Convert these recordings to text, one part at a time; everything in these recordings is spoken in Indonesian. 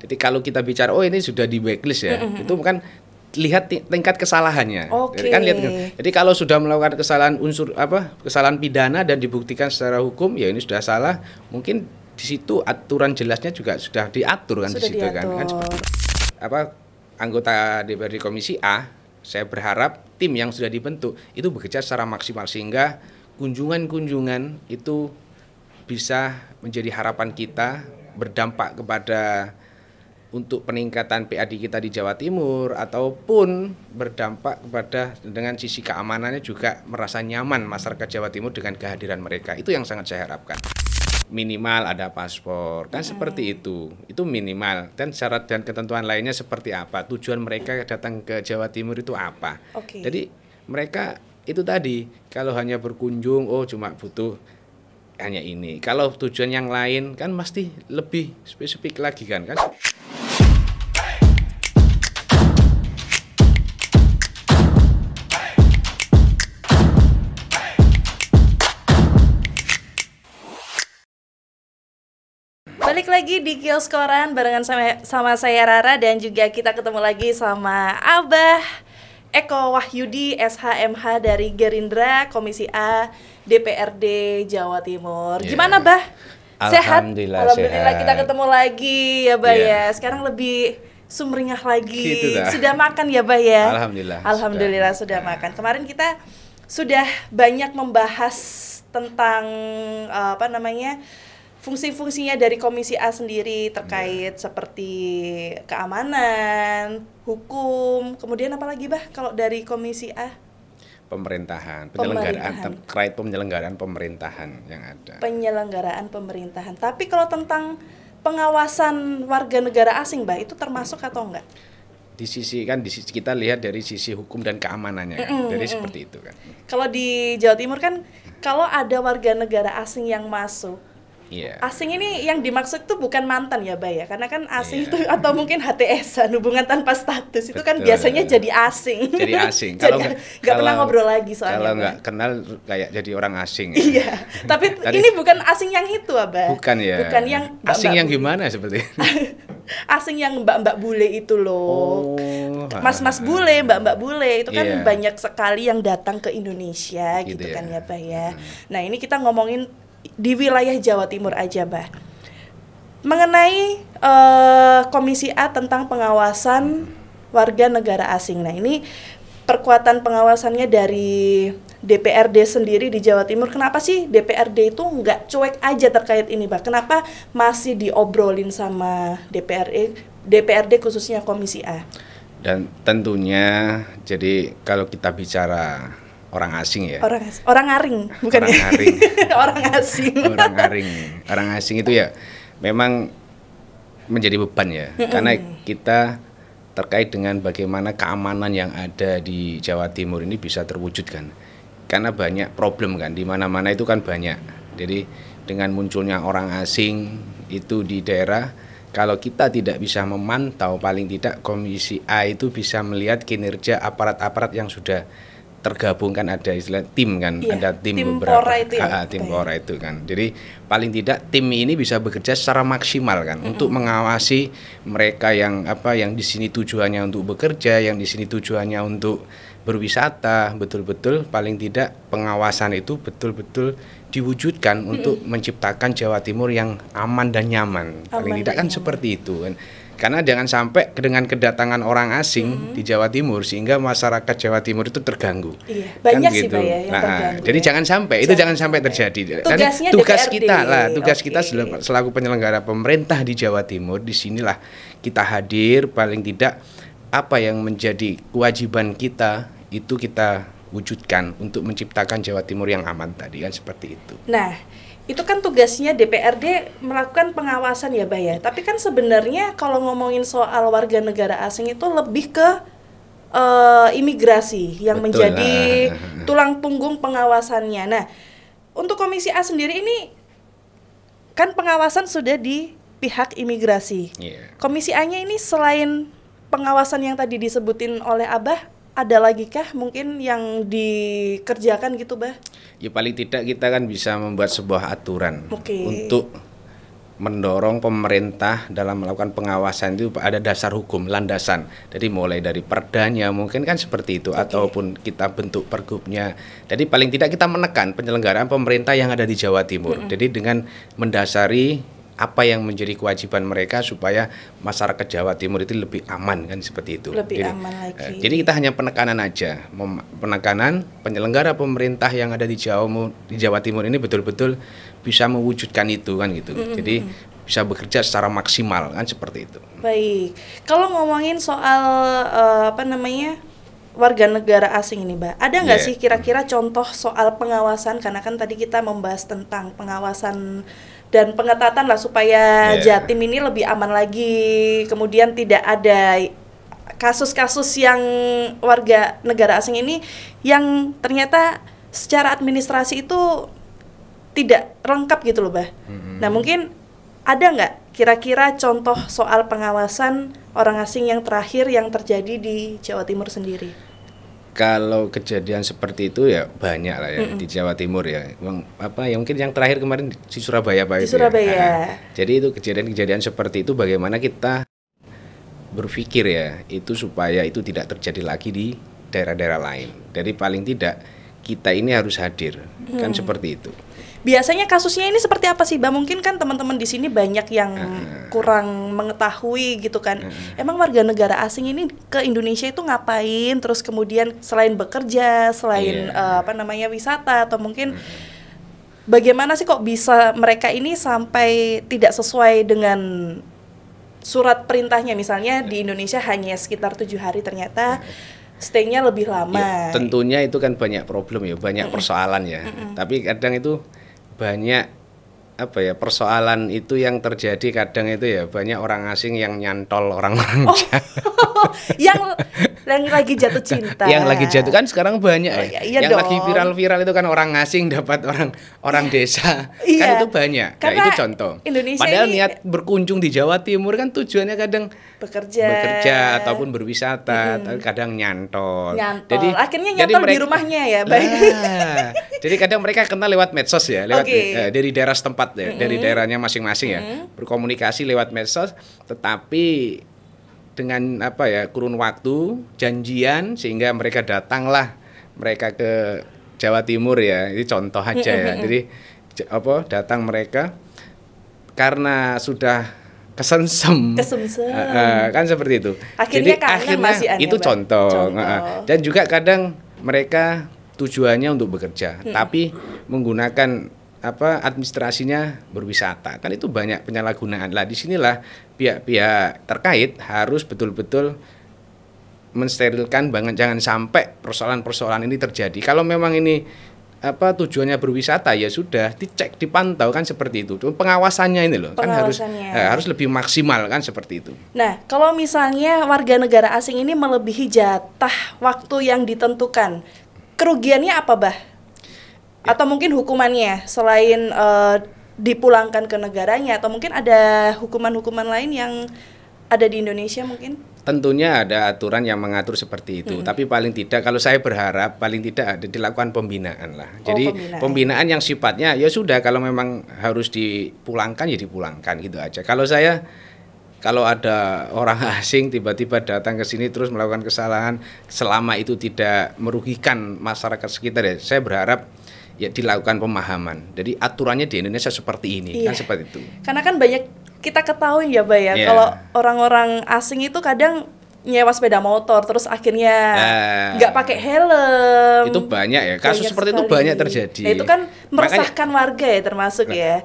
Jadi kalau kita bicara oh ini sudah di blacklist ya, itu kan lihat tingkat kesalahannya. Oke. Jadi kalau sudah melakukan kesalahan kesalahan pidana dan dibuktikan secara hukum ya ini sudah salah, mungkin di situ aturan jelasnya juga sudah diatur kan, sudah di situ diatur. kan seperti anggota DPRD Komisi A, saya berharap tim yang sudah dibentuk itu bekerja secara maksimal sehingga kunjungan-kunjungan itu bisa menjadi harapan kita, berdampak kepada untuk peningkatan PAD kita di Jawa Timur ataupun berdampak kepada dengan sisi keamanannya juga merasa nyaman masyarakat Jawa Timur dengan kehadiran mereka. Itu yang sangat saya harapkan. Minimal ada paspor, kan seperti itu minimal. Dan syarat dan ketentuan lainnya seperti apa, tujuan mereka datang ke Jawa Timur itu apa. Jadi mereka itu tadi, kalau hanya berkunjung, oh cuma butuh hanya ini. Kalau tujuan yang lain kan pasti lebih spesifik lagi kan. Balik lagi di Kios Koran barengan sama saya Rara, dan juga kita ketemu lagi sama Abah Eko Wahyudi SHMH dari Gerindra Komisi A DPRD Jawa Timur. Gimana Bah? Sehat? Alhamdulillah sehat. Kita ketemu lagi ya Bah ya. Sekarang lebih sumringah lagi. Sudah makan ya Bah ya? Alhamdulillah sudah makan. Kemarin kita sudah banyak membahas tentang fungsi-fungsinya dari Komisi A sendiri terkait seperti keamanan, hukum, kemudian apa lagi Bah kalau dari Komisi A? Penyelenggaraan pemerintahan yang ada. Penyelenggaraan pemerintahan. Tapi kalau tentang pengawasan warga negara asing Bah, itu termasuk atau enggak? Di sisi kita lihat dari sisi hukum dan keamanannya kan. Jadi seperti itu kan. Kalau di Jawa Timur kan kalau ada warga negara asing yang masuk, asing ini yang dimaksud itu bukan mantan ya Bay ya, karena kan asing itu atau mungkin HTS, hubungan tanpa status itu kan biasanya jadi asing. Jadi asing. Kalau nggak pernah ngobrol lagi soalnya. Kalau nggak kenal kayak jadi orang asing. Iya. Tapi ini bukan asing yang itu Abah. Bukan ya. Bukan yang asing yang gimana seperti? Asing yang mbak-mbak bule itu loh. Mas-mas bule, mbak-mbak bule itu kan banyak sekali yang datang ke Indonesia gitu kan ya Bah ya. Nah, ini kita ngomongin di wilayah Jawa Timur aja Bah, mengenai Komisi A tentang pengawasan warga negara asing. Nah ini perkuatan pengawasannya dari DPRD sendiri di Jawa Timur. Kenapa sih DPRD itu nggak cuek aja terkait ini Bah? Kenapa masih diobrolin sama DPRD khususnya Komisi A? Dan tentunya jadi kalau kita bicara orang asing ya. Orang aring, bukan orang ya? Aring. Orang asing. Orang asing itu ya memang menjadi beban ya. Karena kita terkait dengan bagaimana keamanan yang ada di Jawa Timur ini bisa terwujudkan. Karena banyak problem kan, di mana-mana itu kan banyak. Jadi dengan munculnya orang asing itu di daerah, kalau kita tidak bisa memantau, paling tidak Komisi A itu bisa melihat kinerja aparat-aparat yang sudah tergabung kan, ada istilah tim kan, ada tim beberapa tim Pora itu kan. Jadi paling tidak tim ini bisa bekerja secara maksimal kan untuk mengawasi mereka yang di sini tujuannya untuk bekerja, yang di sini tujuannya untuk berwisata, betul-betul paling tidak pengawasan itu betul-betul diwujudkan untuk menciptakan Jawa Timur yang aman dan nyaman. Paling tidak kan seperti itu kan. Karena jangan sampai dengan kedatangan orang asing di Jawa Timur sehingga masyarakat Jawa Timur itu terganggu. Iya, banyak kan sih gitu. Pak ya yang terganggu. Jadi jangan sampai jangan sampai terjadi. Dan tugas kita selaku penyelenggara pemerintah di Jawa Timur, di sinilah kita hadir, paling tidak apa yang menjadi kewajiban kita itu kita wujudkan untuk menciptakan Jawa Timur yang aman tadi kan seperti itu. Nah, itu kan tugasnya DPRD melakukan pengawasan ya Bay ya. Tapi kan sebenarnya kalau ngomongin soal warga negara asing itu lebih ke imigrasi yang menjadi tulang punggung pengawasannya. Nah, untuk Komisi A sendiri ini kan pengawasan sudah di pihak imigrasi. Komisi A-nya ini selain pengawasan yang tadi disebutin oleh Abah, ada lagi kah mungkin yang dikerjakan gitu Bah? Ya paling tidak kita kan bisa membuat sebuah aturan untuk mendorong pemerintah dalam melakukan pengawasan itu ada dasar hukum, landasan. Jadi mulai dari perdanya mungkin kan seperti itu, ataupun kita bentuk pergubnya. Jadi paling tidak kita menekan penyelenggaraan pemerintah yang ada di Jawa Timur. Jadi dengan mendasari apa yang menjadi kewajiban mereka supaya masyarakat Jawa Timur itu lebih aman, kan seperti itu. Lebih aman lagi. Jadi kita hanya penekanan aja, penekanan penyelenggara pemerintah yang ada di Jawa Timur ini betul-betul bisa mewujudkan itu, kan gitu. Jadi bisa bekerja secara maksimal, kan seperti itu. Baik, kalau ngomongin soal warga negara asing ini, Mbak, ada nggak sih kira-kira contoh soal pengawasan? Karena kan tadi kita membahas tentang pengawasan dan pengetatan lah supaya Jatim ini lebih aman lagi, kemudian tidak ada kasus-kasus yang warga negara asing ini yang ternyata secara administrasi itu tidak lengkap gitu loh, Mbak. Nah, mungkin ada nggak kira-kira contoh soal pengawasan orang asing yang terakhir yang terjadi di Jawa Timur sendiri? Kalau kejadian seperti itu ya banyak lah ya di Jawa Timur ya. Mungkin yang terakhir kemarin di Surabaya, Pak. Di Surabaya. Ya. Jadi itu kejadian-kejadian seperti itu bagaimana kita berpikir ya itu supaya itu tidak terjadi lagi di daerah-daerah lain. Jadi paling tidak kita ini harus hadir, kan seperti itu. Biasanya kasusnya ini seperti apa sih, Mbak? Mungkin kan teman-teman di sini banyak yang kurang mengetahui gitu kan. Emang warga negara asing ini ke Indonesia itu ngapain? Terus kemudian selain bekerja, selain wisata, atau mungkin bagaimana sih kok bisa mereka ini sampai tidak sesuai dengan surat perintahnya? Misalnya di Indonesia hanya sekitar 7 hari, ternyata stay-nya lebih lama. Ya, tentunya itu kan banyak problem ya, banyak persoalan ya. Tapi kadang itu banyak persoalan itu yang terjadi kadang itu ya banyak orang asing yang nyantol orang-orang yang lagi jatuh cinta. Yang lagi jatuh kan sekarang banyak iya yang dong. lagi viral-viral itu kan orang asing dapat orang desa. Kan itu banyak. Nah, itu contoh. Indonesia padahal ini niat berkunjung di Jawa Timur kan tujuannya kadang bekerja ataupun berwisata, kadang nyantol. Jadi akhirnya nyantol di rumahnya ya, baik. Jadi kadang mereka kenal lewat medsos ya, lewat dari daerah setempat ya, dari daerahnya masing-masing ya, berkomunikasi lewat medsos, tetapi dengan kurun waktu janjian sehingga mereka datanglah mereka ke Jawa Timur ya, ini contoh aja ya. Jadi datang mereka karena sudah kesensem. Kan seperti itu. Akhirnya itu contoh. Dan juga kadang mereka tujuannya untuk bekerja, tapi menggunakan administrasinya berwisata. Kan itu banyak penyalahgunaan. Lah disinilah pihak-pihak terkait harus betul-betul mensterilkan, jangan sampai persoalan-persoalan ini terjadi. Kalau memang ini tujuannya berwisata ya sudah dicek, dipantau, kan seperti itu. Pengawasannya ini loh kan harus lebih maksimal, kan seperti itu. Nah, kalau misalnya warga negara asing ini melebihi jatah waktu yang ditentukan, kerugiannya apa, Bah? Atau mungkin hukumannya selain dipulangkan ke negaranya, atau mungkin ada hukuman-hukuman lain yang ada di Indonesia mungkin? Tentunya ada aturan yang mengatur seperti itu, tapi paling tidak kalau saya berharap paling tidak ada dilakukan pembinaan lah. Jadi pembinaan yang sifatnya ya sudah, kalau memang harus dipulangkan ya dipulangkan gitu aja. Kalau ada orang asing tiba-tiba datang ke sini terus melakukan kesalahan, selama itu tidak merugikan masyarakat sekitar ya, saya berharap ya dilakukan pemahaman. Jadi aturannya di Indonesia seperti ini, kan seperti itu. Karena kan banyak kita ketahui ya, Mbak ya, kalau orang-orang asing itu kadang nyewa sepeda motor terus akhirnya nggak pakai helm. Itu banyak ya, kasus seperti itu banyak terjadi. Nah, itu kan meresahkan warga ya termasuk ya.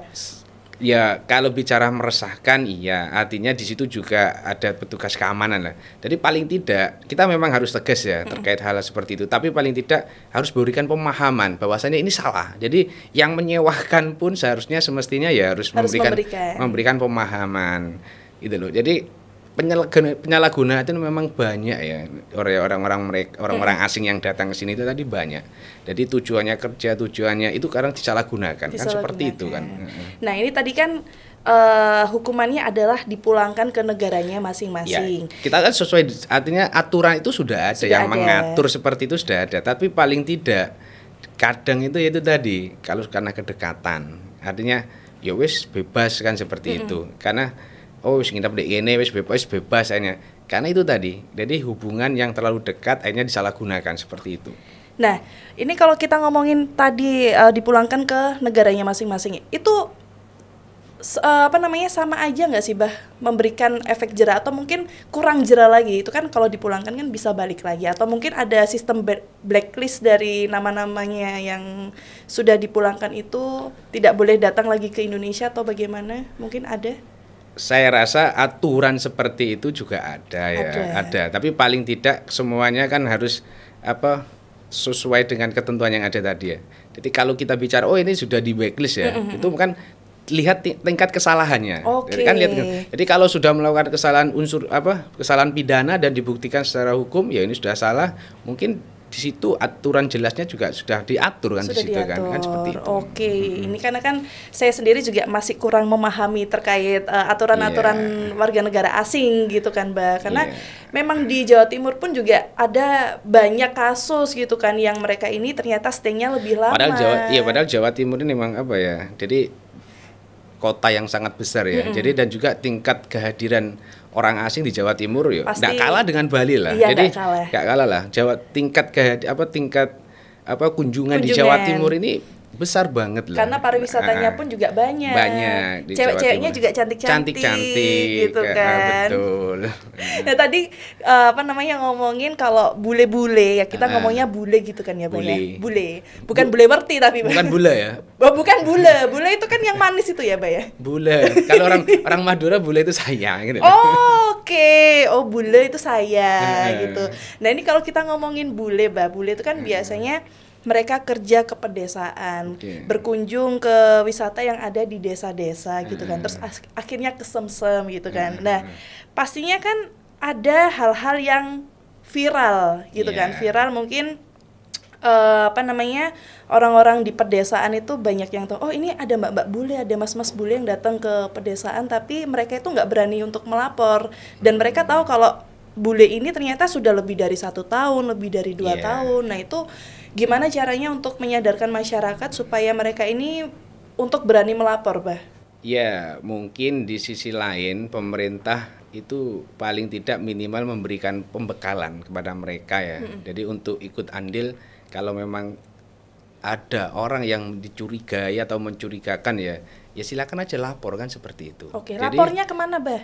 Ya kalau bicara meresahkan iya, artinya di situ juga ada petugas keamanan lah. Jadi paling tidak kita memang harus tegas ya terkait hal seperti itu. Tapi paling tidak harus memberikan pemahaman bahwasannya ini salah. Jadi yang menyewakan pun seharusnya semestinya ya harus memberikan pemahaman gitu loh. Jadi penyalahgunaan itu memang banyak ya, orang-orang asing yang datang ke sini itu tadi banyak. Jadi tujuannya kerja, tujuannya itu kadang disalahgunakan. Kan seperti itu kan. Nah, ini tadi kan hukumannya adalah dipulangkan ke negaranya masing-masing. Ya, kita kan sesuai, artinya aturan itu sudah ada yang mengatur seperti itu sudah ada. Tapi paling tidak kadang itu tadi kalau karena kedekatan, artinya ya wis bebas kan seperti itu. Karena wis nginep di kene wis bebas akhirnya. Karena itu tadi, jadi hubungan yang terlalu dekat akhirnya disalahgunakan seperti itu. Nah, ini kalau kita ngomongin tadi dipulangkan ke negaranya masing-masing, itu sama aja nggak sih Bah memberikan efek jera atau mungkin kurang jera lagi? Itu kan kalau dipulangkan kan bisa balik lagi, atau mungkin ada sistem blacklist dari nama-namanya yang sudah dipulangkan itu tidak boleh datang lagi ke Indonesia atau bagaimana? Mungkin ada? Saya rasa aturan seperti itu juga ada. Tapi paling tidak semuanya kan harus sesuai dengan ketentuan yang ada tadi ya. Jadi kalau kita bicara ini sudah di blacklist ya, itu kan lihat tingkat kesalahannya. Okay. Kan lihat. Jadi kalau sudah melakukan kesalahan pidana dan dibuktikan secara hukum ya ini sudah salah, mungkin di situ aturan jelasnya juga sudah diatur kan di situ kan seperti itu. Oke, ini karena kan saya sendiri juga masih kurang memahami terkait aturan-aturan warga negara asing gitu kan, Mbak. Karena memang di Jawa Timur pun juga ada banyak kasus gitu kan yang mereka ini ternyata stay-nya lebih lama. Padahal Jawa Timur ini memang jadi kota yang sangat besar ya. Jadi dan juga tingkat kehadiran orang asing di Jawa Timur ya enggak kalah dengan Bali lah. Iya, jadi enggak kalah lah. Tingkat kunjungan di Jawa Timur ini besar banget lah. Karena pariwisatanya pun juga banyak. Banyak. Cewek-ceweknya juga cantik-cantik gitu kan. Betul. Nah, tadi ngomongin kalau bule-bule ya, kita ngomongnya bule gitu kan ya, Bang ya. Bule. Bukan bule werti tapi bukan bule ya. Bukan bule. Bule itu kan yang manis itu ya, Bang ya. Bule. Kalau orang Madura bule itu saya gitu. Oke. Oh, bule itu saya gitu. Nah, ini kalau kita ngomongin bule, Mbak. Bule itu kan biasanya mereka kerja ke pedesaan, berkunjung ke wisata yang ada di desa-desa gitu kan, terus akhirnya kesemsem gitu kan. Nah, pastinya kan ada hal-hal yang viral gitu kan, viral mungkin orang-orang di pedesaan itu banyak yang tahu, oh ini ada mbak-mbak bule, ada mas-mas bule yang datang ke pedesaan, tapi mereka itu nggak berani untuk melapor, dan mereka tahu kalau bule ini ternyata sudah lebih dari 1 tahun, lebih dari 2 tahun. Nah itu gimana caranya untuk menyadarkan masyarakat supaya mereka ini untuk berani melapor, Bah? Ya, mungkin di sisi lain pemerintah itu paling tidak minimal memberikan pembekalan kepada mereka ya. Jadi untuk ikut andil kalau memang ada orang yang dicurigai atau mencurigakan ya silakan aja lapor kan seperti itu. Oke, lapornya kemana, Bah?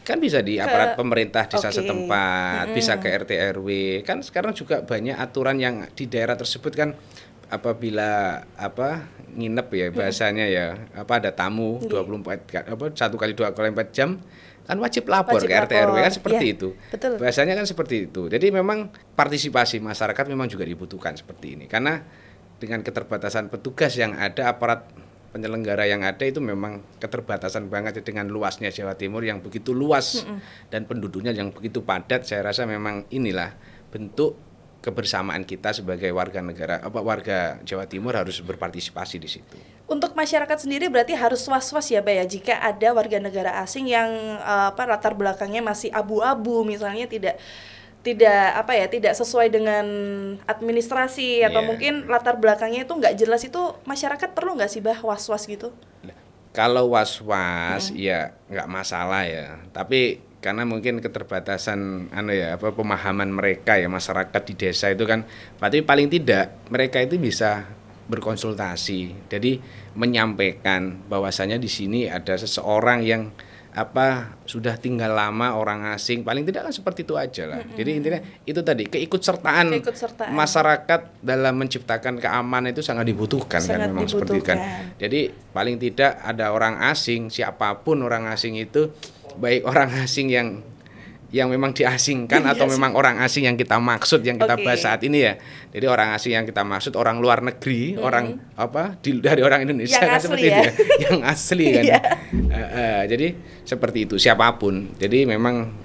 Kan bisa di aparat pemerintah desa setempat, bisa ke RT RW. Kan sekarang juga banyak aturan yang di daerah tersebut kan apabila nginep ya bahasanya ya, ada tamu 1 kali 24 jam kan wajib lapor ke RT RW kan seperti itu. Betul. Bahasanya kan seperti itu. Jadi memang partisipasi masyarakat memang juga dibutuhkan seperti ini. Karena dengan keterbatasan petugas yang ada, aparat penyelenggara yang ada itu memang keterbatasan banget dengan luasnya Jawa Timur yang begitu luas dan penduduknya yang begitu padat. Saya rasa memang inilah bentuk kebersamaan kita sebagai warga Jawa Timur harus berpartisipasi di situ. Untuk masyarakat sendiri berarti harus was-was ya, Mbak ya, jika ada warga negara asing yang latar belakangnya masih abu-abu, misalnya tidak sesuai dengan administrasi atau mungkin latar belakangnya itu nggak jelas, itu masyarakat perlu nggak sih, Bah, was-was gitu? Kalau was-was ya nggak masalah ya, tapi karena mungkin keterbatasan pemahaman mereka ya, masyarakat di desa itu kan, berarti paling tidak mereka itu bisa berkonsultasi, jadi menyampaikan bahwasanya di sini ada seseorang yang sudah tinggal lama, orang asing, paling tidak kan seperti itu aja lah. Jadi intinya itu tadi, keikutsertaan masyarakat dalam menciptakan keamanan itu sangat dibutuhkan kan, memang seperti itu kan. Jadi paling tidak ada orang asing, siapapun orang asing itu, baik orang asing yang memang diasingkan atau memang orang asing yang kita maksud, yang kita bahas saat ini ya. Jadi orang asing yang kita maksud orang luar negeri, orang dari orang Indonesia yang kan asli seperti itu ya, yang asli kan. Jadi seperti itu siapapun. Jadi memang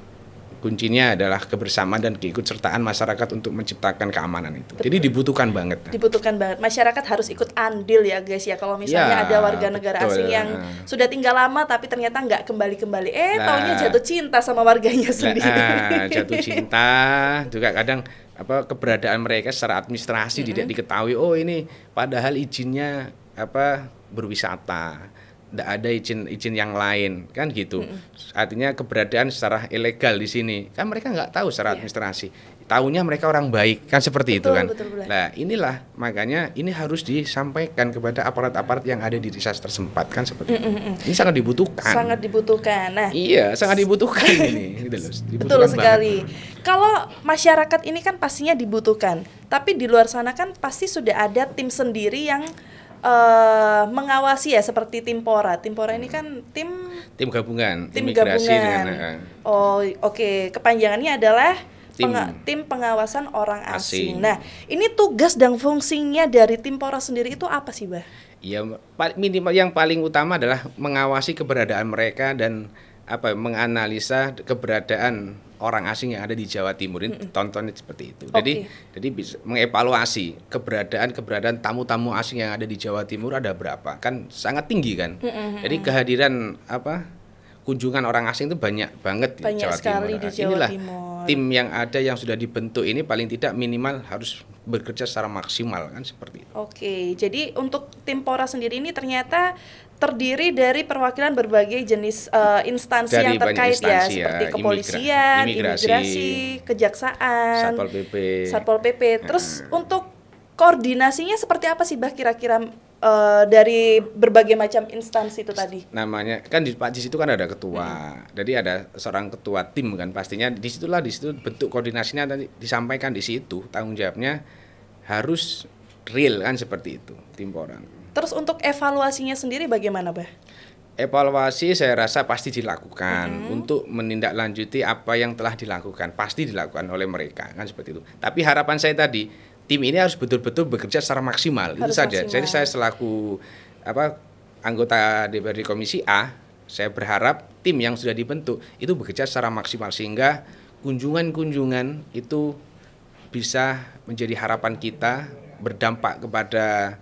kuncinya adalah kebersamaan dan keikutsertaan masyarakat untuk menciptakan keamanan itu. Jadi dibutuhkan banget. Dibutuhkan banget. Masyarakat harus ikut andil ya, guys ya. Kalau misalnya ada warga negara asing yang sudah tinggal lama tapi ternyata nggak kembali-kembali, taunya jatuh cinta sama warganya sendiri. Jatuh cinta juga kadang keberadaan mereka secara administrasi tidak diketahui. Oh ini padahal izinnya berwisata. tidak ada izin yang lain kan gitu. Artinya keberadaan secara ilegal di sini kan mereka nggak tahu secara administrasi. Tahunya mereka orang baik kan seperti itu kan. Nah inilah makanya ini harus disampaikan kepada aparat-aparat yang ada di desa tersempat kan seperti itu. Ini sangat dibutuhkan. Sangat dibutuhkan. Nah, iya sangat dibutuhkan ini. Gitu loh, dibutuhkan betul sekali. Kalau masyarakat ini kan pastinya dibutuhkan, tapi di luar sana kan pasti sudah ada tim sendiri yang mengawasi ya, seperti Timpora. Timpora ini kan tim gabungan, tim imigrasi gabungan. Dengan, oh oke. Kepanjangannya adalah tim pengawasan orang asing. Nah, ini tugas dan fungsinya dari Timpora sendiri itu apa sih, Bah? Ya, minimal yang paling utama adalah mengawasi keberadaan mereka dan menganalisa keberadaan orang asing yang ada di Jawa Timur. Ini tontonnya seperti itu. Jadi bisa mengevaluasi keberadaan tamu-tamu asing yang ada di Jawa Timur ada berapa? Kan sangat tinggi kan. Jadi kehadiran kunjungan orang asing itu banyak banget di Jawa Timur. Di Jawa Timur. Tim yang ada yang sudah dibentuk ini paling tidak minimal harus bekerja secara maksimal kan seperti itu. Oke, jadi untuk Timpora sendiri ini ternyata terdiri dari perwakilan berbagai jenis instansi dari yang terkait seperti kepolisian, imigrasi, kejaksaan, Satpol PP. Terus untuk koordinasinya seperti apa sih, Bah, kira-kira dari berbagai macam instansi itu tadi? Namanya kan di situ kan ada ketua, jadi ada seorang ketua tim kan, pastinya di situ bentuk koordinasinya tadi disampaikan di situ, tanggung jawabnya harus real kan seperti itu Timpora. Terus untuk evaluasinya sendiri bagaimana, Bah? Evaluasi saya rasa pasti dilakukan untuk menindaklanjuti apa yang telah dilakukan, pasti dilakukan oleh mereka kan seperti itu. Tapi harapan saya tadi tim ini harus betul-betul bekerja secara maksimal, itu saja. Jadi saya selaku anggota DPRD Komisi A, saya berharap tim yang sudah dibentuk itu bekerja secara maksimal sehingga kunjungan-kunjungan itu bisa menjadi harapan kita, berdampak kepada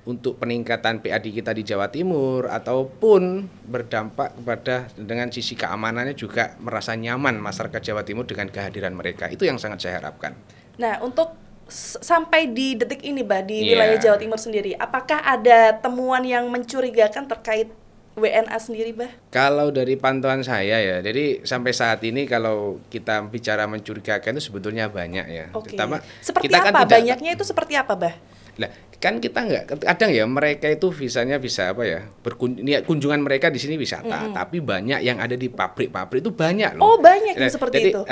untuk peningkatan PAD kita di Jawa Timur ataupun berdampak kepada dengan sisi keamanannya juga merasa nyaman masyarakat Jawa Timur dengan kehadiran mereka. Itu yang sangat saya harapkan. Nah, untuk sampai di detik ini, Bah, di wilayah Jawa Timur sendiri, apakah ada temuan yang mencurigakan terkait WNA sendiri, Bah? Kalau dari pantauan saya ya, jadi sampai saat ini kalau kita bicara mencurigakan itu sebetulnya banyak ya. Terutama seperti kita apa? Banyaknya itu seperti apa, Bah? Lah, kan kita kadang ya mereka itu visanya bisa kunjungan mereka di sini wisata, tapi banyak yang ada di pabrik-pabrik itu banyak loh. Oh, banyak yang seperti itu.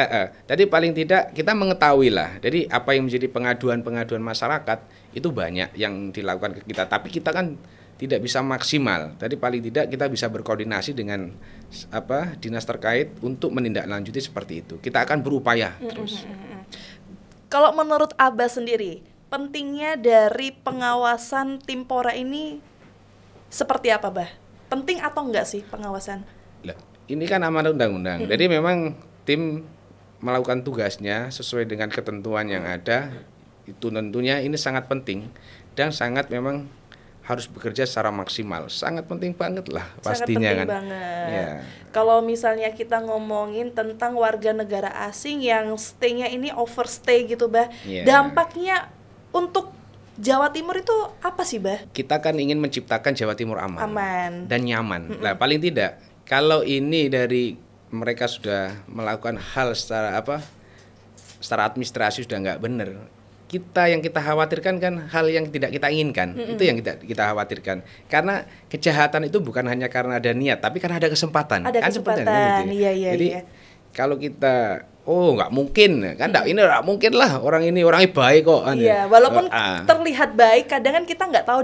Jadi paling tidak kita mengetahui lah. Jadi apa yang menjadi pengaduan masyarakat itu banyak yang dilakukan ke kita, tapi kita kan tidak bisa maksimal. Jadi paling tidak kita bisa berkoordinasi dengan dinas terkait untuk menindaklanjuti seperti itu. Kita akan berupaya terus. Kalau menurut Abah sendiri, pentingnya dari pengawasan Timpora ini seperti apa, Bah? Penting atau enggak sih pengawasan? Lah, ini kan amanat undang-undang. Jadi memang tim melakukan tugasnya sesuai dengan ketentuan yang ada. Itu tentunya ini sangat penting dan sangat memang harus bekerja secara maksimal. Sangat penting banget lah pastinya kan. Sangat penting banget. Ya. Kalau misalnya kita ngomongin tentang warga negara asing yang stay-nya ini overstay gitu, Bah. Dampaknya untuk Jawa Timur itu apa sih, Bah? Kita kan ingin menciptakan Jawa Timur aman. Dan nyaman. Nah, paling tidak kalau ini dari mereka sudah melakukan hal secara administrasi sudah nggak benar. Yang kita khawatirkan kan hal yang tidak kita inginkan. Itu yang kita khawatirkan. Karena kejahatan itu bukan hanya karena ada niat, tapi karena ada kesempatan. Ada kesempatan. Iya. Jadi kalau kita nggak mungkin kan, ini nggak mungkin lah orangnya baik kok. Iya, walaupun terlihat baik, kadang kan kita nggak tahu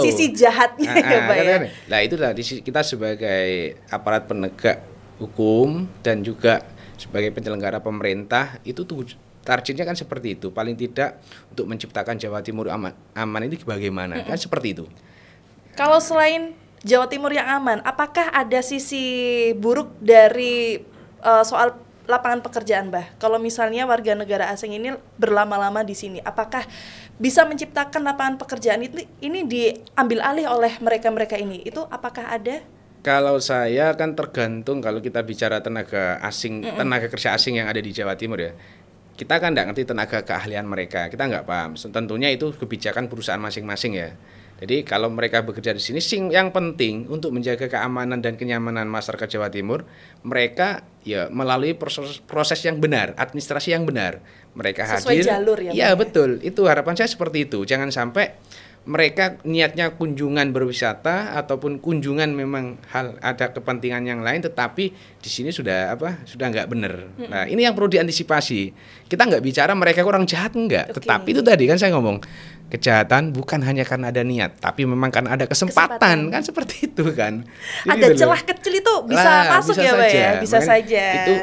sisi jahatnya ya, Pak ya. Nah itulah kita sebagai aparat penegak hukum dan juga sebagai penyelenggara pemerintah itu targetnya kan seperti itu, paling tidak untuk menciptakan Jawa Timur aman ini bagaimana, kan seperti itu. Kalau selain Jawa Timur yang aman, apakah ada sisi buruk dari soal lapangan pekerjaan, Bah? Kalau misalnya warga negara asing ini berlama-lama di sini, apakah bisa menciptakan lapangan pekerjaan ini diambil alih oleh mereka ini? Itu apakah ada? Kalau saya kan tergantung, kalau kita bicara tenaga kerja asing yang ada di Jawa Timur ya. Kita kan nggak ngerti tenaga keahlian mereka, kita nggak paham. Tentunya itu kebijakan perusahaan masing-masing ya. Jadi kalau mereka bekerja di sini, yang penting untuk menjaga keamanan dan kenyamanan masyarakat Jawa Timur, mereka ya melalui proses yang benar, administrasi yang benar. Mereka sesuai hadir. jalur ya. Ya betul, itu harapan saya seperti itu. Jangan sampai mereka niatnya kunjungan berwisata ataupun kunjungan memang ada kepentingan yang lain, tetapi di sini sudah nggak benar. Nah ini yang perlu diantisipasi. Kita nggak bicara mereka kurang jahat enggak, tetapi itu tadi kan saya ngomong kejahatan bukan hanya karena ada niat, tapi memang karena ada kesempatan. Kan seperti itu kan. Ada gitu celah kecil itu bisa masuk bisa ya Pak ya, bisa saja. Itu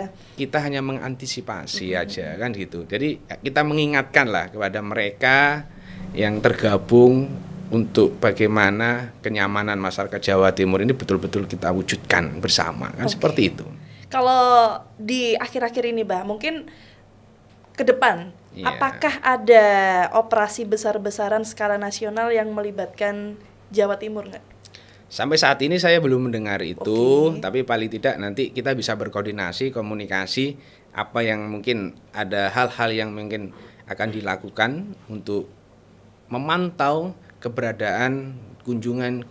kita hanya mengantisipasi aja kan gitu. Jadi kita mengingatkan lah kepada mereka yang tergabung untuk bagaimana kenyamanan masyarakat Jawa Timur ini betul-betul kita wujudkan bersama kan seperti itu. Kalau di akhir-akhir ini Mbak, mungkin ke depan apakah ada operasi besar-besaran skala nasional yang melibatkan Jawa Timur nggak? Sampai saat ini saya belum mendengar itu, tapi paling tidak nanti kita bisa berkoordinasi, komunikasi apa yang mungkin ada hal-hal yang mungkin akan dilakukan untuk memantau keberadaan kunjungan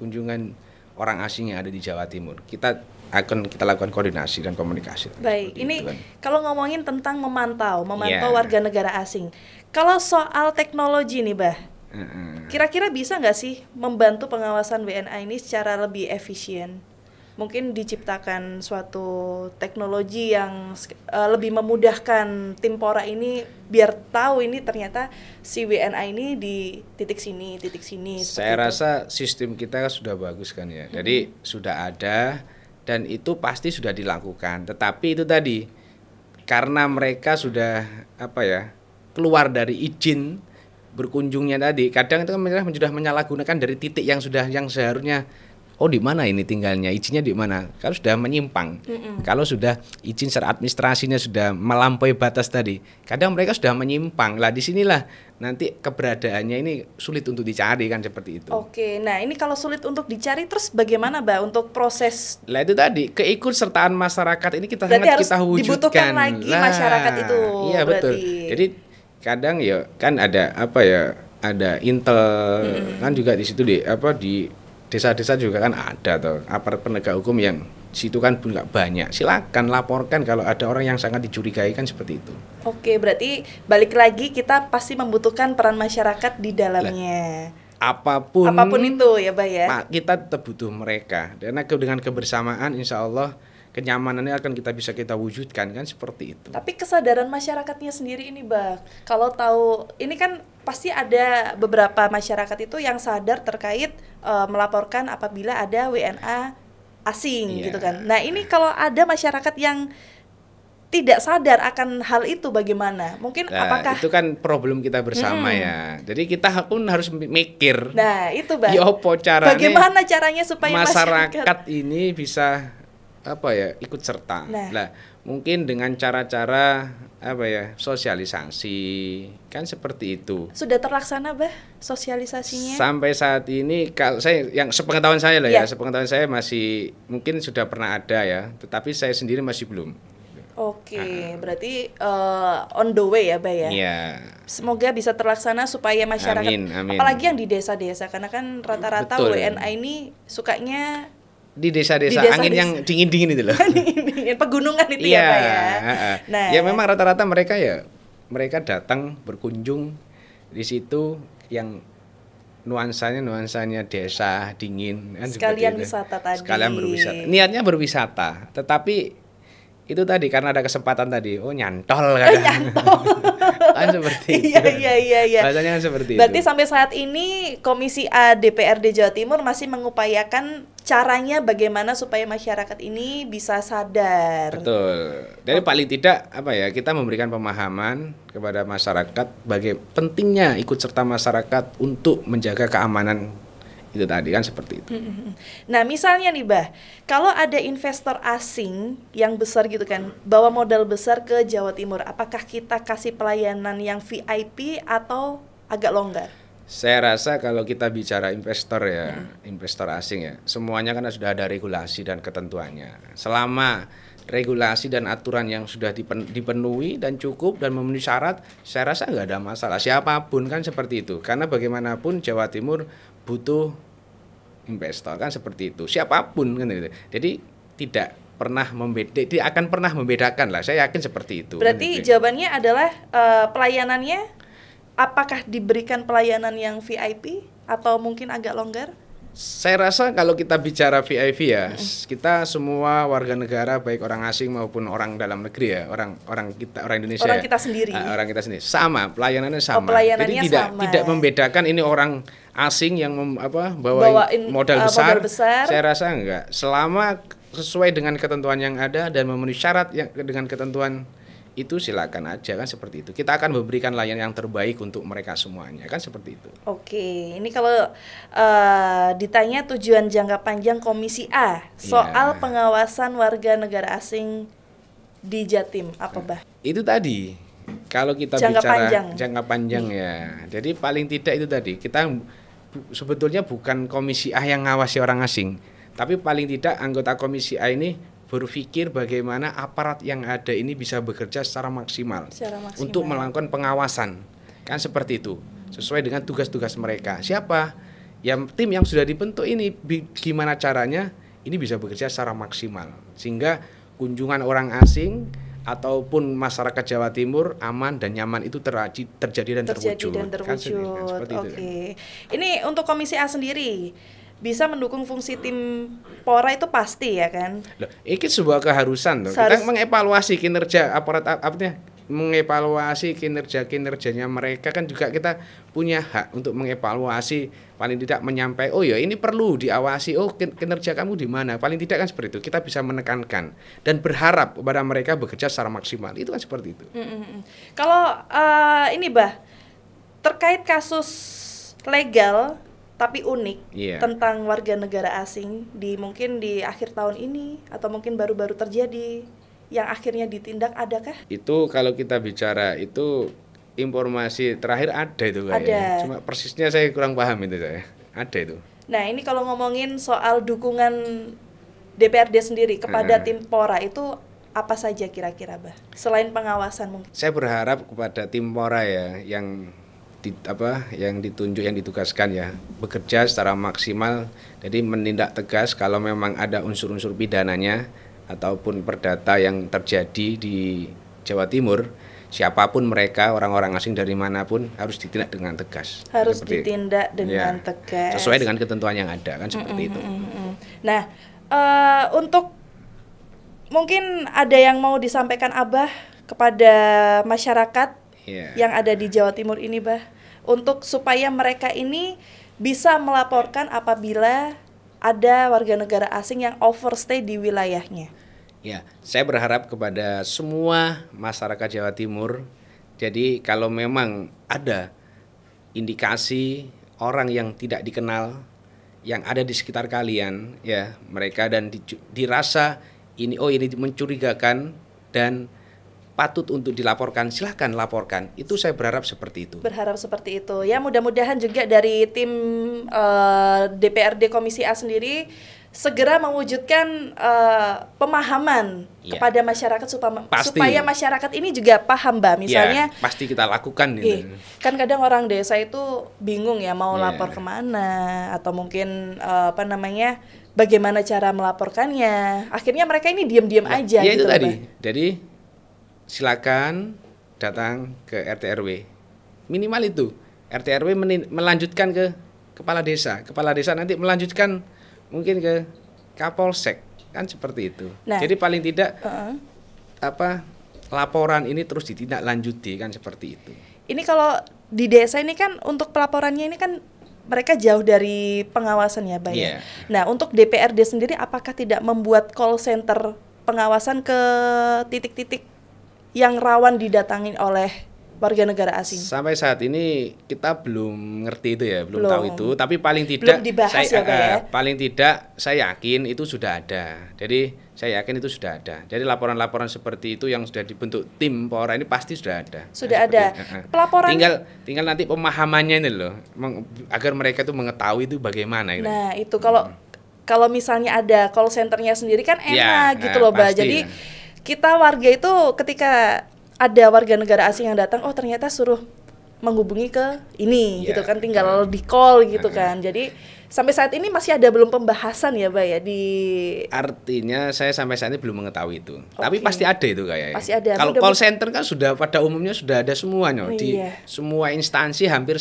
orang asing yang ada di Jawa Timur. Kita lakukan koordinasi dan komunikasi. Baik, ini kan. Kalau ngomongin tentang memantau warga negara asing. Kalau soal teknologi nih, Bah, kira-kira bisa nggak sih membantu pengawasan WNA ini secara lebih efisien? Mungkin diciptakan suatu teknologi yang lebih memudahkan tim Pora ini biar tahu ini ternyata si WNA ini di titik sini. Saya rasa sistem kita sudah bagus kan ya. Jadi sudah ada dan itu pasti sudah dilakukan. Tetapi itu tadi karena mereka sudah keluar dari izin berkunjungnya tadi, kadang itu kan sudah menyalahgunakan dari titik yang seharusnya di mana ini tinggalnya, izinnya di mana? Kalau sudah menyimpang, kalau sudah izin secara administrasinya sudah melampaui batas tadi, kadang mereka sudah menyimpang. Lah disinilah nanti keberadaannya ini sulit untuk dicari kan seperti itu. Oke, nah ini kalau sulit untuk dicari, terus bagaimana Mbak untuk proses? Lah itu tadi keikutsertaan masyarakat ini kita sangat kita wujudkan. Dibutuhkan lagi masyarakat itu. Iya betul. Jadi kadang ya kan ada ada intel kan juga di situ di desa-desa juga kan ada aparat penegak hukum yang situ kan pun nggak banyak. Silakan laporkan kalau ada orang yang sangat dicurigai kan seperti itu. Oke, berarti balik lagi kita pasti membutuhkan peran masyarakat di dalamnya. Apapun itu ya, Mbak ya. Kita tetap butuh mereka. Karena dengan kebersamaan insya Allah kenyamanannya akan kita wujudkan kan seperti itu. Tapi kesadaran masyarakatnya sendiri ini, Mbak. Kalau tahu ini kan pasti ada beberapa masyarakat itu yang sadar terkait melaporkan apabila ada WNA asing gitu kan. Nah, ini kalau ada masyarakat yang tidak sadar akan hal itu bagaimana? Mungkin apakah itu kan problem kita bersama ya. Jadi kita pun harus mikir. Nah, itu Bang. Bagaimana caranya supaya masyarakat ini bisa ikut serta. Nah, mungkin dengan cara-cara sosialisasi kan seperti itu. Sudah terlaksana Bah sosialisasinya? Sampai saat ini kalau saya yang sepengetahuan saya sepengetahuan saya masih mungkin sudah pernah ada ya, tetapi saya sendiri masih belum. Oke, berarti on the way ya Bah ya. Iya. Semoga bisa terlaksana supaya masyarakat amin. Apalagi yang di desa-desa karena kan rata-rata WNA ini sukanya di desa-desa angin yang dingin-dingin itu loh. Pegunungan itu ya Pak ya. Nah, ya memang rata-rata mereka datang berkunjung di situ yang nuansanya desa dingin kan. Sekalian wisata tadi. Sekalian berwisata. Niatnya berwisata, tetapi itu tadi karena ada kesempatan tadi, nyantol kadang. Kan seperti itu. Iya. Bahasanya kan seperti Berarti itu. sampai saat ini Komisi A DPRD Jawa Timur masih mengupayakan caranya bagaimana supaya masyarakat ini bisa sadar. Betul. Dari paling tidak kita memberikan pemahaman kepada masyarakat bagaimana pentingnya ikut serta masyarakat untuk menjaga keamanan itu tadi kan seperti itu. Nah misalnya nih Bah, kalau ada investor asing yang besar gitu kan, bawa modal besar ke Jawa Timur, apakah kita kasih pelayanan yang VIP atau agak longgar? Saya rasa kalau kita bicara investor investor asing semuanya kan sudah ada regulasi dan ketentuannya. Selama regulasi dan aturan yang sudah dipenuhi dan cukup dan memenuhi syarat, saya rasa nggak ada masalah. Siapapun kan seperti itu. Karena bagaimanapun Jawa Timur butuh investor kan seperti itu. Siapapun kan gitu. Jadi tidak pernah dia akan pernah membedakan lah. Saya yakin seperti itu. Berarti jawabannya adalah pelayanannya apakah diberikan pelayanan yang VIP atau mungkin agak longgar? Saya rasa kalau kita bicara VIP ya, kita semua warga negara baik orang asing maupun orang dalam negeri ya, orang Indonesia. Orang kita sendiri. Orang kita sendiri sama, pelayanannya sama. Pelayanannya jadi tidak membedakan ini orang asing yang bawain modal besar. Saya rasa enggak. Selama sesuai dengan ketentuan yang ada dan memenuhi syarat yang dengan ketentuan itu silakan aja kan seperti itu. Kita akan memberikan layanan yang terbaik untuk mereka semuanya kan seperti itu. Oke, ini kalau ditanya tujuan jangka panjang Komisi A soal pengawasan warga negara asing di Jatim apa Bah? Itu tadi kalau kita jangka panjang ya. Jadi paling tidak itu tadi kita sebetulnya bukan Komisi A yang ngawasi orang asing, tapi paling tidak anggota Komisi A ini berpikir bagaimana aparat yang ada ini bisa bekerja secara maksimal untuk melakukan pengawasan kan seperti itu sesuai dengan tugas-tugas mereka. Siapa yang tim yang sudah dibentuk ini gimana caranya ini bisa bekerja secara maksimal sehingga kunjungan orang asing ataupun masyarakat Jawa Timur aman dan nyaman itu terjadi dan terwujud. Kan seperti itu. Ini untuk Komisi A sendiri bisa mendukung fungsi tim Pora itu pasti ya kan? Loh, ini sebuah keharusan loh. Kita mengevaluasi kinerja aparat mengevaluasi kinerjanya mereka kan juga kita punya hak untuk mengevaluasi paling tidak menyampaikan oh ya ini perlu diawasi kinerja kamu di mana paling tidak kan seperti itu kita bisa menekankan dan berharap kepada mereka bekerja secara maksimal itu kan seperti itu. Kalau ini Bah terkait kasus legal tapi unik tentang warga negara asing mungkin di akhir tahun ini atau mungkin baru-baru terjadi yang akhirnya ditindak adakah? Itu kalau kita bicara itu informasi terakhir ada itu kayaknya. Cuma persisnya saya kurang paham itu saya. Ada itu. Nah, ini kalau ngomongin soal dukungan DPRD sendiri kepada tim Pora itu apa saja kira-kira Bah? Selain pengawasan mungkin. Saya berharap kepada tim Pora ya yang ditunjuk yang ditugaskan ya bekerja secara maksimal jadi menindak tegas kalau memang ada unsur-unsur pidananya ataupun perdata yang terjadi di Jawa Timur siapapun mereka orang-orang asing dari manapun harus ditindak dengan tegas tegas sesuai dengan ketentuan yang ada kan seperti itu. Nah untuk mungkin ada yang mau disampaikan Abah kepada masyarakat yang ada di Jawa Timur ini Bah untuk supaya mereka ini bisa melaporkan apabila ada warga negara asing yang overstay di wilayahnya. Ya, saya berharap kepada semua masyarakat Jawa Timur. Jadi kalau memang ada indikasi orang yang tidak dikenal yang ada di sekitar kalian ya, mereka dan dirasa ini mencurigakan dan patut untuk dilaporkan, silahkan laporkan. Itu saya berharap seperti itu. Berharap seperti itu. Ya mudah-mudahan juga dari tim DPRD Komisi A sendiri segera mewujudkan pemahaman kepada masyarakat supaya masyarakat ini juga paham Mbak. Misalnya pasti kita lakukan gitu. Kan kadang orang desa itu bingung ya mau lapor kemana atau mungkin bagaimana cara melaporkannya. Akhirnya mereka ini diam-diam aja gitu. Itu tadi. Mbak. Jadi silakan datang ke RT RW. Minimal itu. RT RW melanjutkan ke kepala desa. Kepala desa nanti melanjutkan mungkin ke Kapolsek. Kan seperti itu. Nah, jadi paling tidak laporan ini terus ditindaklanjuti kan seperti itu. Ini kalau di desa ini kan untuk pelaporannya ini kan mereka jauh dari pengawasan ya, Mbak ya. Nah, untuk DPRD sendiri apakah tidak membuat call center pengawasan ke titik-titik yang rawan didatangin oleh warga negara asing? Sampai saat ini kita belum ngerti itu ya, belum tahu itu. Tapi paling tidak paling tidak saya yakin itu sudah ada. Jadi saya yakin itu sudah ada. Jadi laporan-laporan seperti itu yang sudah dibentuk tim Pora ini pasti sudah ada. Sudah ada. Pelaporan tinggal nanti pemahamannya ini loh, agar mereka itu mengetahui itu bagaimana. Nah itu kalau kalau misalnya ada call centernya sendiri kan enak gitu loh, Mbak. Jadi kita warga itu ketika ada warga negara asing yang datang, oh ternyata suruh menghubungi ke ini gitu kan, tinggal di call gitu kan. Jadi sampai saat ini masih ada belum pembahasan ya, Mbak ya di. Artinya saya sampai saat ini belum mengetahui itu. Tapi pasti ada itu kayaknya. Pasti ada. Kalau call center kan sudah pada umumnya sudah ada semuanya di semua instansi hampir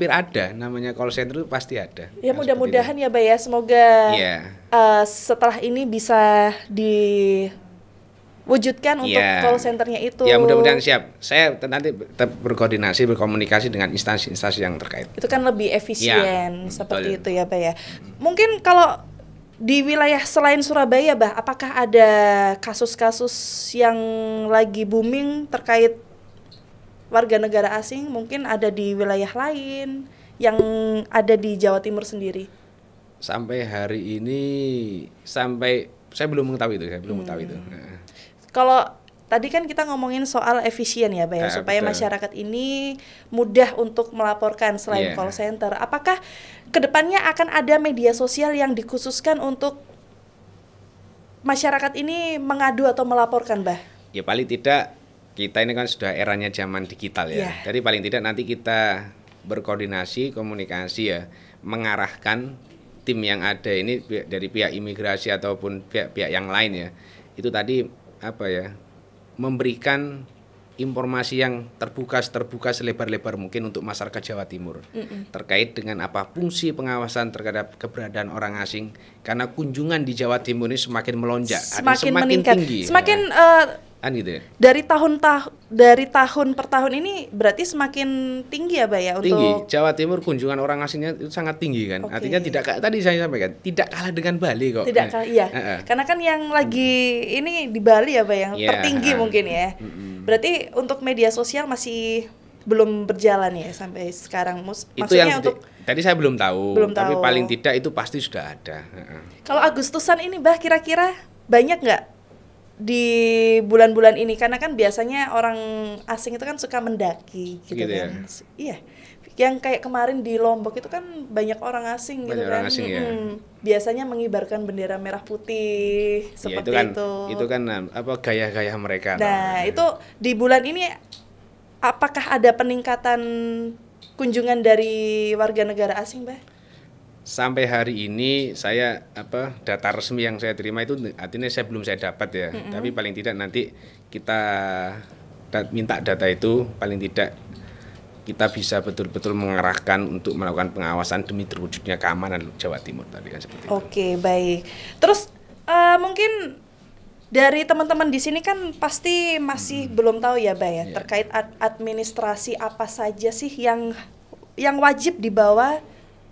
ada namanya call center itu pasti ada. Ya mudah-mudahan ya, Mbak ya, semoga setelah ini bisa diwujudkan untuk call centernya itu. Ya mudah-mudahan siap. Saya nanti tetap berkomunikasi dengan instansi-instansi yang terkait. Itu kan lebih efisien seperti itu ya, Mbak ya. Mungkin kalau di wilayah selain Surabaya, Mbak, apakah ada kasus-kasus yang lagi booming terkait warga negara asing? Mungkin ada di wilayah lain yang ada di Jawa Timur sendiri. Sampai hari ini saya belum mengetahui itu, Kalau tadi kan kita ngomongin soal efisien ya, Mbak ya, supaya masyarakat ini mudah untuk melaporkan selain call center. Apakah kedepannya akan ada media sosial yang dikhususkan untuk masyarakat ini mengadu atau melaporkan, Mbak? Ya paling tidak, kita ini kan sudah eranya zaman digital ya. Jadi paling tidak nanti kita berkoordinasi, komunikasi ya, mengarahkan tim yang ada ini dari pihak imigrasi ataupun pihak yang lain ya. Itu tadi memberikan informasi yang terbuka selebar-lebar mungkin untuk masyarakat Jawa Timur terkait dengan apa fungsi pengawasan terhadap keberadaan orang asing, karena kunjungan di Jawa Timur ini semakin melonjak, semakin meningkat, tinggi, semakin gitu ya. Dari tahun per tahun ini berarti semakin tinggi ya, Mbak ya, untuk tinggi. Jawa Timur kunjungan orang asingnya itu sangat tinggi kan. Artinya tadi saya sampaikan tidak kalah dengan Bali kok. Tidak kalah, iya. Karena kan yang lagi ini di Bali ya, Mbak, yang tertinggi mungkin ya. Berarti untuk media sosial masih belum berjalan ya sampai sekarang. Itu yang tadi saya belum tahu, tapi paling tidak itu pasti sudah ada. Kalau Agustusan ini, Mbak, kira-kira banyak nggak di bulan-bulan ini? Karena kan biasanya orang asing itu kan suka mendaki gitu kan. Iya. Yang kayak kemarin di Lombok itu kan banyak orang asing gitu kan. Biasanya mengibarkan bendera merah putih seperti itu. Itu kan gaya-gaya mereka. Nah, itu di bulan ini apakah ada peningkatan kunjungan dari warga negara asing, Mbak? Sampai hari ini saya data resmi yang saya terima itu artinya belum saya dapat ya. Tapi paling tidak nanti kita minta data itu, paling tidak kita bisa betul-betul mengarahkan untuk melakukan pengawasan demi terwujudnya keamanan Jawa Timur tadi kan seperti itu. Oke, baik. Terus mungkin dari teman-teman di sini kan pasti masih belum tahu ya, Mbak ya, terkait administrasi apa saja sih yang wajib dibawa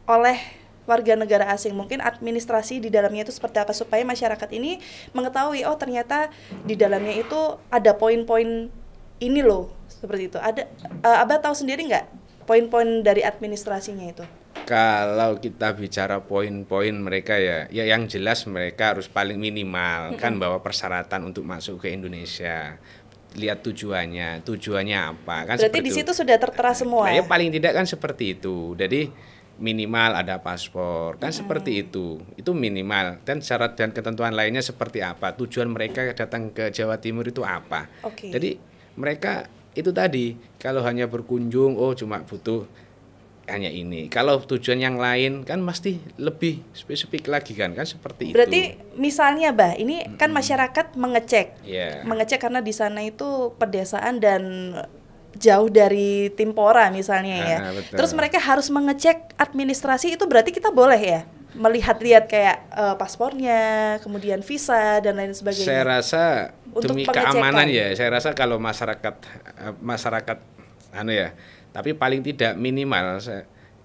oleh warga negara asing. Mungkin administrasi di dalamnya itu seperti apa supaya masyarakat ini mengetahui, oh ternyata di dalamnya itu ada poin-poin ini loh, seperti itu. Ada Abah tahu sendiri nggak poin-poin dari administrasinya itu? Kalau kita bicara poin-poin mereka ya yang jelas mereka harus paling minimal kan bahwa persyaratan untuk masuk ke Indonesia. Lihat tujuannya apa kan. Berarti di situ sudah tertera semua. Ya paling tidak kan seperti itu. Jadi minimal ada paspor kan seperti itu minimal, dan syarat dan ketentuan lainnya seperti apa, tujuan mereka datang ke Jawa Timur itu apa. Jadi mereka itu tadi kalau hanya berkunjung cuma butuh hanya ini, kalau tujuan yang lain kan pasti lebih spesifik lagi kan seperti itu. Berarti misalnya, Mbak, ini kan masyarakat mengecek karena di sana itu pedesaan dan jauh dari Timpora misalnya ya. Betul. Terus mereka harus mengecek administrasi, itu berarti kita boleh ya melihat-lihat kayak paspornya, kemudian visa dan lain sebagainya. Saya rasa untuk demi keamanan ya, saya rasa kalau masyarakat tapi paling tidak minimal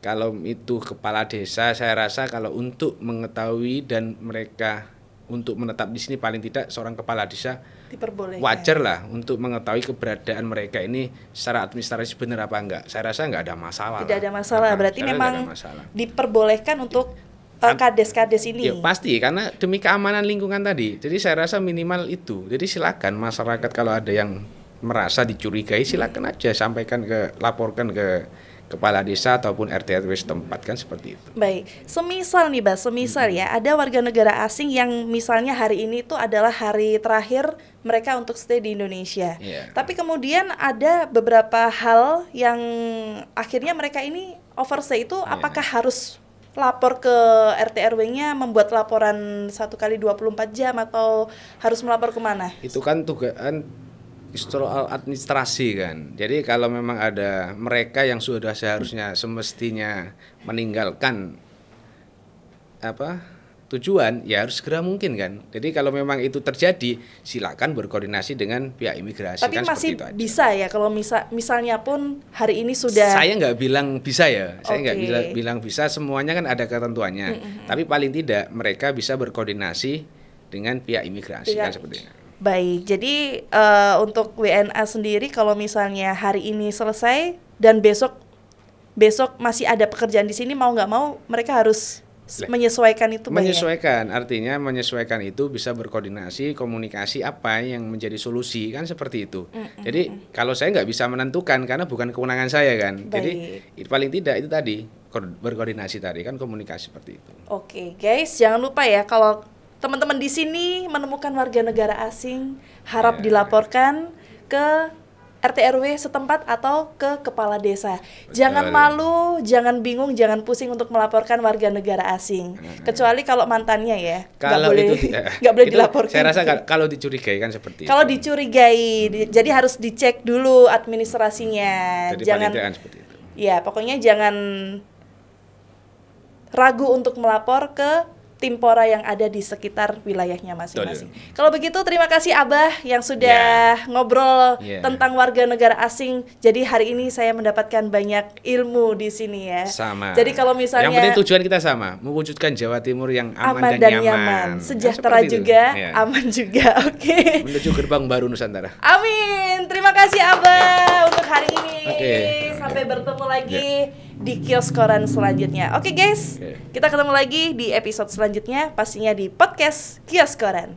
kalau itu kepala desa, saya rasa kalau untuk mengetahui dan mereka untuk menetap di sini paling tidak seorang kepala desa wajar lah untuk mengetahui keberadaan mereka ini secara administrasi benar apa enggak. Saya rasa enggak ada masalah. Tidak ada masalah. Berarti memang diperbolehkan untuk kades-kades ini. Ya, pasti karena demi keamanan lingkungan tadi. Jadi saya rasa minimal itu. Jadi silakan masyarakat kalau ada yang merasa dicurigai silakan aja laporkan ke kepala desa ataupun RT RW setempat, kan seperti itu. Baik, semisal nih Bas, ya ada warga negara asing yang misalnya hari ini tuh adalah hari terakhir mereka untuk stay di Indonesia. Tapi kemudian ada beberapa hal yang akhirnya mereka ini overstay itu apakah harus lapor ke RT RW-nya, membuat laporan 1 kali 24 jam atau harus melapor kemana? Itu kan tugaan soal administrasi kan. Jadi kalau memang ada mereka yang sudah seharusnya semestinya meninggalkan tujuan, ya harus segera mungkin kan. Jadi kalau memang itu terjadi, silakan berkoordinasi dengan pihak imigrasi. Tapi kan masih seperti itu aja. Bisa ya kalau misalnya pun hari ini sudah. Saya nggak bilang bisa ya. Saya nggak bilang bisa. Semuanya kan ada ketentuannya. Tapi paling tidak mereka bisa berkoordinasi dengan pihak imigrasi kan seperti itu. Baik, jadi untuk WNA sendiri kalau misalnya hari ini selesai dan besok masih ada pekerjaan di sini, mau nggak mau mereka harus menyesuaikan itu. Menyesuaikan, artinya menyesuaikan itu bisa berkoordinasi, komunikasi apa yang menjadi solusi kan seperti itu. Jadi kalau saya nggak bisa menentukan karena bukan kewenangan saya kan. Baik. Jadi paling tidak itu tadi berkoordinasi tadi kan komunikasi seperti itu. Oke, guys, jangan lupa ya kalau teman-teman di sini menemukan warga negara asing, harap dilaporkan ke RT RW setempat atau ke kepala desa. Jangan malu, jangan bingung, jangan pusing untuk melaporkan warga negara asing. Kecuali kalau mantannya ya, nggak boleh dilaporkan. Saya rasa kalau dicurigai kan seperti itu. Kalau dicurigai, jadi harus dicek dulu administrasinya. Jadi jangan seperti itu. Ya, pokoknya jangan ragu untuk melapor ke Timpora yang ada di sekitar wilayahnya masing-masing. Kalau begitu terima kasih Abah yang sudah ngobrol tentang warga negara asing. Jadi hari ini saya mendapatkan banyak ilmu di sini ya. Sama. Jadi kalau misalnya yang penting tujuan kita sama, mewujudkan Jawa Timur yang aman dan nyaman. Sejahtera juga, aman juga. Oke. Menuju gerbang baru Nusantara. Amin. Terima kasih Abah untuk hari ini. Sampai bertemu lagi di Kios Koran selanjutnya. Oke guys, kita ketemu lagi di episode selanjutnya, pastinya di podcast Kios Koran.